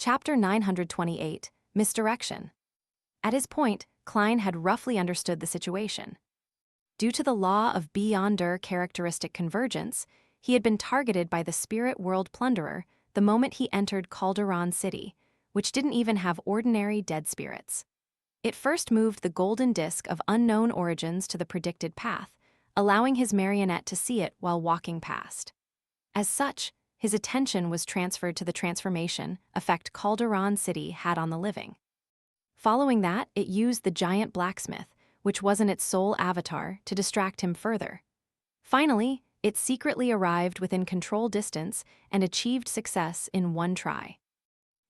Chapter 928, Misdirection. At his point, Klein had roughly understood the situation. Due to the law of beyonder characteristic convergence, he had been targeted by the spirit world plunderer the moment he entered Calderon City, which didn't even have ordinary dead spirits. It first moved the golden disk of unknown origins to the predicted path, allowing his marionette to see it while walking past. As such, his attention was transferred to the transformation effect Calderon City had on the living. Following that, it used the giant blacksmith, which wasn't its sole avatar, to distract him further. Finally, it secretly arrived within control distance and achieved success in one try.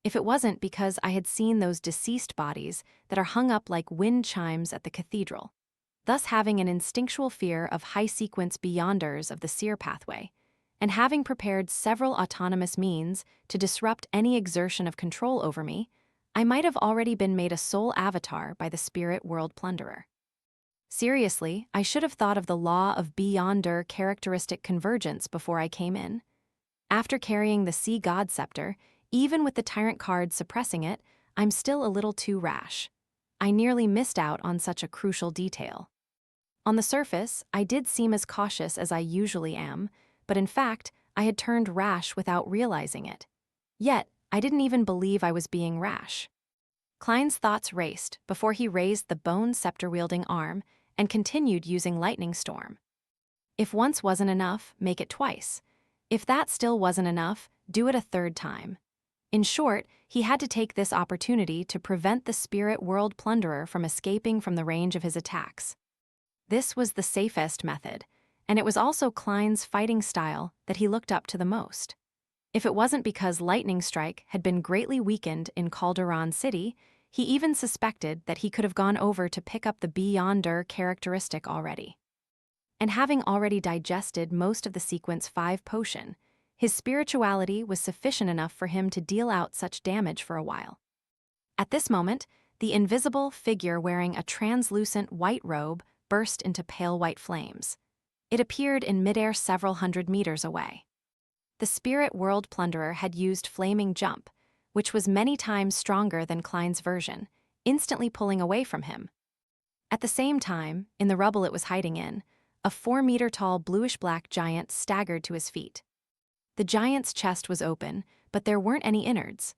If it wasn't because I had seen those deceased bodies that are hung up like wind chimes at the cathedral, thus having an instinctual fear of high-sequence beyonders of the seer pathway, and having prepared several autonomous means to disrupt any exertion of control over me, I might have already been made a sole avatar by the spirit world plunderer. Seriously, I should have thought of the law of beyonder characteristic convergence before I came in. After carrying the Sea God Scepter, even with the Tyrant card suppressing it, I'm still a little too rash. I nearly missed out on such a crucial detail. On the surface, I did seem as cautious as I usually am, but in fact, I had turned rash without realizing it. Yet, I didn't even believe I was being rash. Klein's thoughts raced before he raised the bone scepter-wielding arm and continued using Lightning Storm. If once wasn't enough, make it twice. If that still wasn't enough, do it a third time. In short, he had to take this opportunity to prevent the spirit world plunderer from escaping from the range of his attacks. This was the safest method, and it was also Klein's fighting style that he looked up to the most. If it wasn't because Lightning Strike had been greatly weakened in Calderon City, he even suspected that he could have gone over to pick up the beyonder characteristic already. And having already digested most of the Sequence 5 potion, his spirituality was sufficient enough for him to deal out such damage for a while. At this moment, the invisible figure wearing a translucent white robe burst into pale white flames. It appeared in midair several hundred meters away. The spirit world plunderer had used Flaming Jump, which was many times stronger than Klein's version, instantly pulling away from him. At the same time, in the rubble it was hiding in, a 4-meter-tall bluish-black giant staggered to his feet. The giant's chest was open, but there weren't any innards.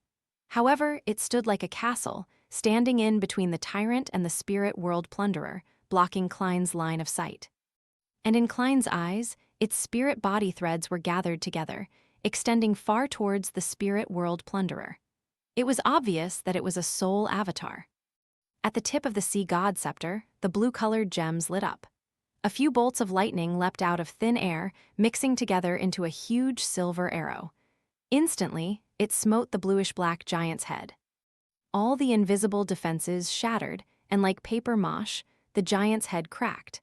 However, it stood like a castle, standing in between the tyrant and the spirit world plunderer, blocking Klein's line of sight. And in Klein's eyes, its spirit body threads were gathered together, extending far towards the spirit world plunderer. It was obvious that it was a soul avatar. At the tip of the Sea God Scepter, the blue-colored gems lit up. A few bolts of lightning leapt out of thin air, mixing together into a huge silver arrow. Instantly, it smote the bluish-black giant's head. All the invisible defenses shattered, and like paper mache, the giant's head cracked.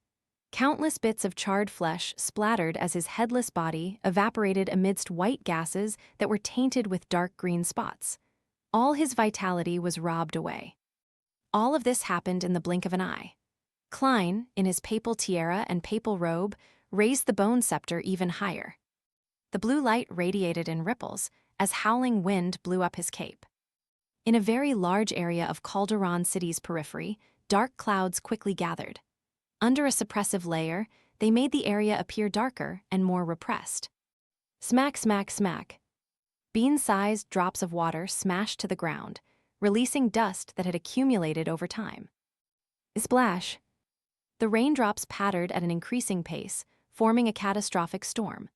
Countless bits of charred flesh splattered as his headless body evaporated amidst white gases that were tainted with dark green spots. All his vitality was robbed away. All of this happened in the blink of an eye. Klein, in his papal tiara and papal robe, raised the bone scepter even higher. The blue light radiated in ripples as howling wind blew up his cape. In a very large area of Calderon City's periphery, dark clouds quickly gathered. Under a suppressive layer, they made the area appear darker and more repressed. Smack, smack, smack. Bean-sized drops of water smashed to the ground, releasing dust that had accumulated over time. Splash. The raindrops pattered at an increasing pace, forming a catastrophic storm.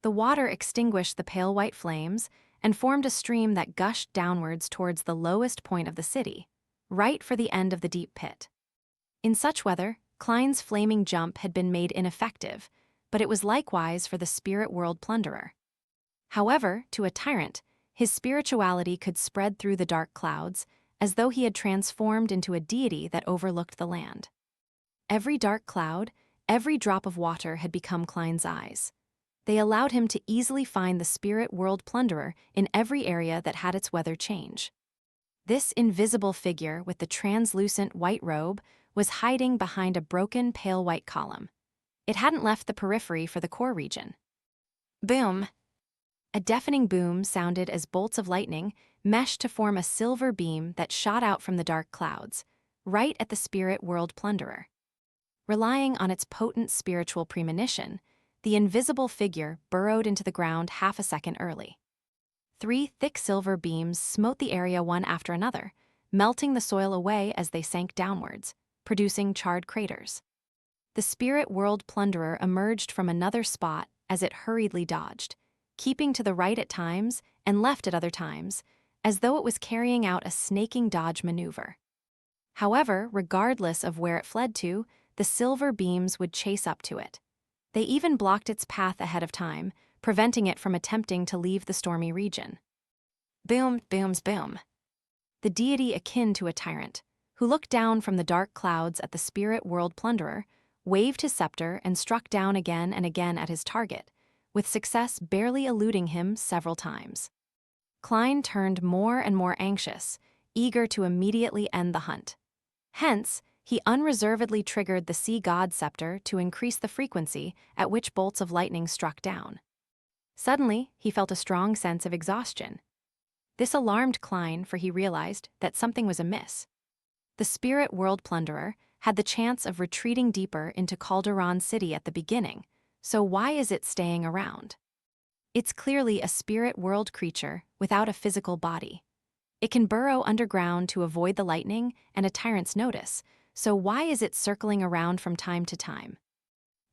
The water extinguished the pale white flames and formed a stream that gushed downwards towards the lowest point of the city, right for the end of the deep pit. In such weather, Klein's Flaming Jump had been made ineffective, but it was likewise for the spirit world plunderer. However, to a tyrant, his spirituality could spread through the dark clouds, as though he had transformed into a deity that overlooked the land. Every dark cloud, every drop of water had become Klein's eyes. They allowed him to easily find the spirit world plunderer in every area that had its weather change. This invisible figure with the translucent white robe was hiding behind a broken pale white column. It hadn't left the periphery for the core region. Boom! A deafening boom sounded as bolts of lightning, meshed to form a silver beam that shot out from the dark clouds, right at the spirit world plunderer. Relying on its potent spiritual premonition, the invisible figure burrowed into the ground half a second early. 3 thick silver beams smote the area one after another, melting the soil away as they sank downwards, producing charred craters. The spirit world plunderer emerged from another spot as it hurriedly dodged, keeping to the right at times and left at other times, as though it was carrying out a snaking dodge maneuver. However, regardless of where it fled to, the silver beams would chase up to it. They even blocked its path ahead of time, preventing it from attempting to leave the stormy region. Boom, booms, boom. The deity akin to a tyrant, who looked down from the dark clouds at the spirit world plunderer, waved his scepter and struck down again and again at his target, with success barely eluding him several times. Klein turned more and more anxious, eager to immediately end the hunt. Hence, he unreservedly triggered the sea god scepter to increase the frequency at which bolts of lightning struck down. Suddenly, he felt a strong sense of exhaustion. This alarmed Klein, for he realized that something was amiss. The spirit world plunderer had the chance of retreating deeper into Calderon City at the beginning, so why is it staying around? It's clearly a spirit world creature without a physical body. It can burrow underground to avoid the lightning and a tyrant's notice, so why is it circling around from time to time?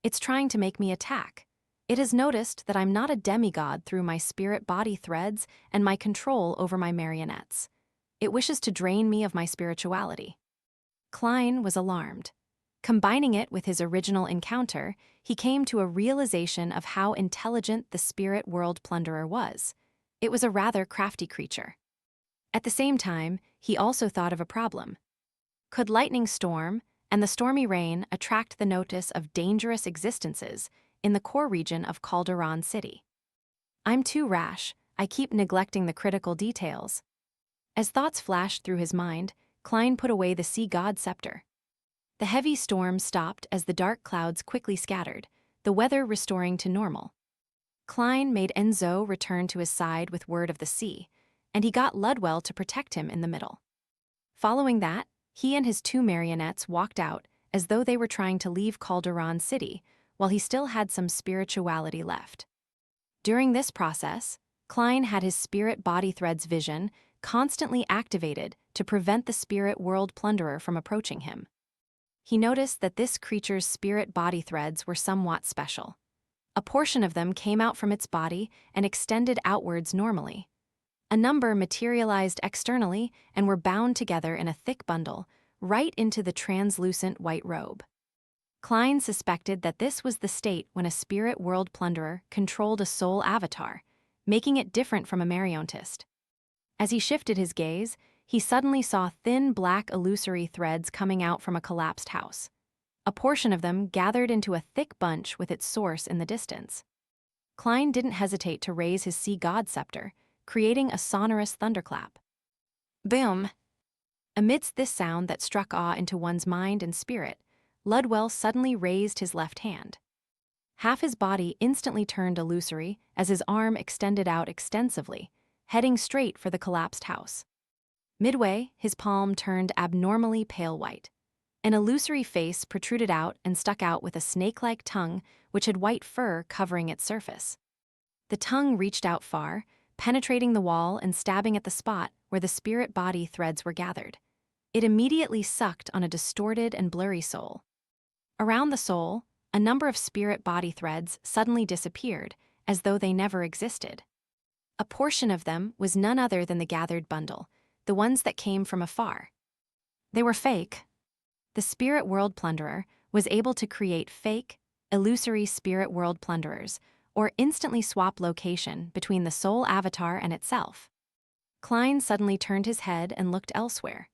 It's trying to make me attack. It has noticed that I'm not a demigod through my spirit body threads and my control over my marionettes. It wishes to drain me of my spirituality. Klein was alarmed. Combining it with his original encounter, he came to a realization of how intelligent the spirit world plunderer was. It was a rather crafty creature. At the same time, he also thought of a problem. Could lightning storm and the stormy rain attract the notice of dangerous existences in the core region of Calderon City? I'm too rash. I keep neglecting the critical details. As thoughts flashed through his mind, Klein put away the sea god scepter. The heavy storm stopped as the dark clouds quickly scattered, the weather restoring to normal. Klein made Enzo return to his side with word of the sea, and he got Ludwell to protect him in the middle. Following that, he and his 2 marionettes walked out as though they were trying to leave Calderon City, while he still had some spirituality left. During this process, Klein had his spirit body threads vision constantly activated to prevent the spirit world plunderer from approaching him. He noticed that this creature's spirit body threads were somewhat special. A portion of them came out from its body and extended outwards normally. A number materialized externally and were bound together in a thick bundle, right into the translucent white robe. Klein suspected that this was the state when a spirit world plunderer controlled a soul avatar, making it different from a marionettist. As he shifted his gaze, he suddenly saw thin black illusory threads coming out from a collapsed house. A portion of them gathered into a thick bunch with its source in the distance. Klein didn't hesitate to raise his sea god scepter, creating a sonorous thunderclap. Boom! Amidst this sound that struck awe into one's mind and spirit, Ludwell suddenly raised his left hand. Half his body instantly turned illusory as his arm extended out extensively, heading straight for the collapsed house. Midway, his palm turned abnormally pale white. An illusory face protruded out and stuck out with a snake-like tongue which had white fur covering its surface. The tongue reached out far, penetrating the wall and stabbing at the spot where the spirit body threads were gathered. It immediately sucked on a distorted and blurry soul. Around the soul, a number of spirit body threads suddenly disappeared, as though they never existed. A portion of them was none other than the gathered bundle, the ones that came from afar. They were fake. The spirit world plunderer was able to create fake, illusory spirit world plunderers, or instantly swap location between the soul avatar and itself. Klein suddenly turned his head and looked elsewhere.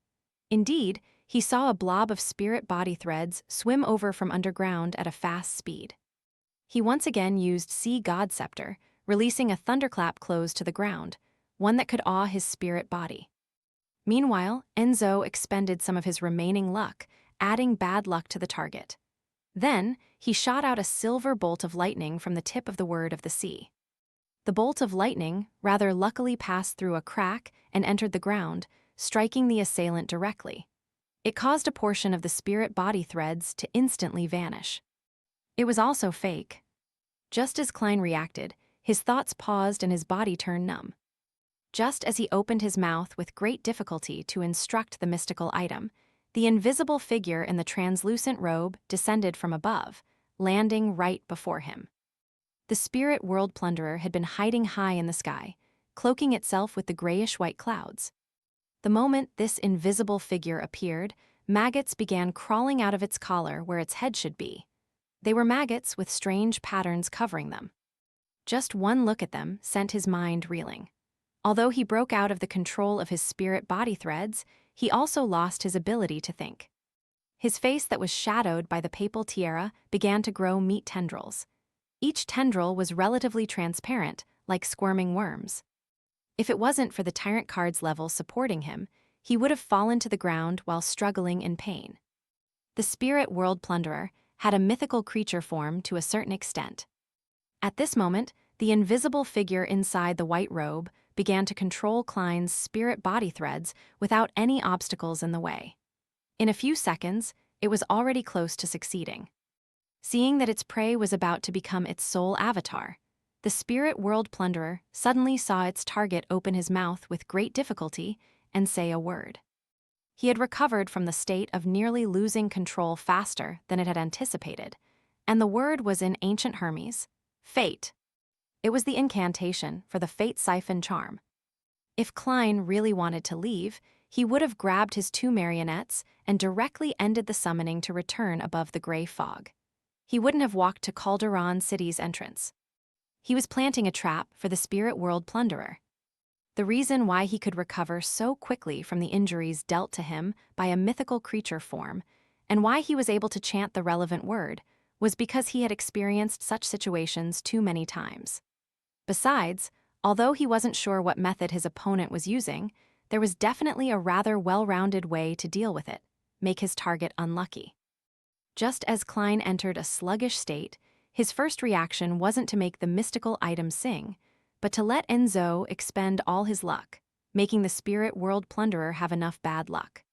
Indeed, he saw a blob of spirit body threads swim over from underground at a fast speed. He once again used Sea God Scepter, releasing a thunderclap close to the ground, one that could awe his spirit body. Meanwhile, Enzo expended some of his remaining luck, adding bad luck to the target. Then, he shot out a silver bolt of lightning from the tip of the word of the sea. The bolt of lightning rather luckily passed through a crack and entered the ground, striking the assailant directly. It caused a portion of the spirit body threads to instantly vanish. It was also fake. Just as Klein reacted, his thoughts paused and his body turned numb. Just as he opened his mouth with great difficulty to instruct the mystical item, the invisible figure in the translucent robe descended from above, landing right before him. The spirit world plunderer had been hiding high in the sky, cloaking itself with the grayish-white clouds. The moment this invisible figure appeared, maggots began crawling out of its collar where its head should be. They were maggots with strange patterns covering them. Just one look at them sent his mind reeling. Although he broke out of the control of his spirit body threads, he also lost his ability to think. His face that was shadowed by the papal tiara began to grow meat tendrils. Each tendril was relatively transparent, like squirming worms. If it wasn't for the tyrant card's level supporting him, he would have fallen to the ground while struggling in pain. The spirit world plunderer had a mythical creature form to a certain extent. At this moment, the invisible figure inside the white robe began to control Klein's spirit body threads without any obstacles in the way. In a few seconds, it was already close to succeeding. Seeing that its prey was about to become its sole avatar, the spirit world plunderer suddenly saw its target open his mouth with great difficulty and say a word. He had recovered from the state of nearly losing control faster than it had anticipated, and the word was in ancient Hermes, fate. It was the incantation for the fate siphon charm. If Klein really wanted to leave, he would have grabbed his two marionettes and directly ended the summoning to return above the gray fog. He wouldn't have walked to Calderon City's entrance. He was planting a trap for the spirit world plunderer. The reason why he could recover so quickly from the injuries dealt to him by a mythical creature form, and why he was able to chant the relevant word, was because he had experienced such situations too many times. Besides, although he wasn't sure what method his opponent was using, there was definitely a rather well-rounded way to deal with it, make his target unlucky. Just as Klein entered a sluggish state, his first reaction wasn't to make the mystical item sing, but to let Enzo expend all his luck, making the spirit world plunderer have enough bad luck.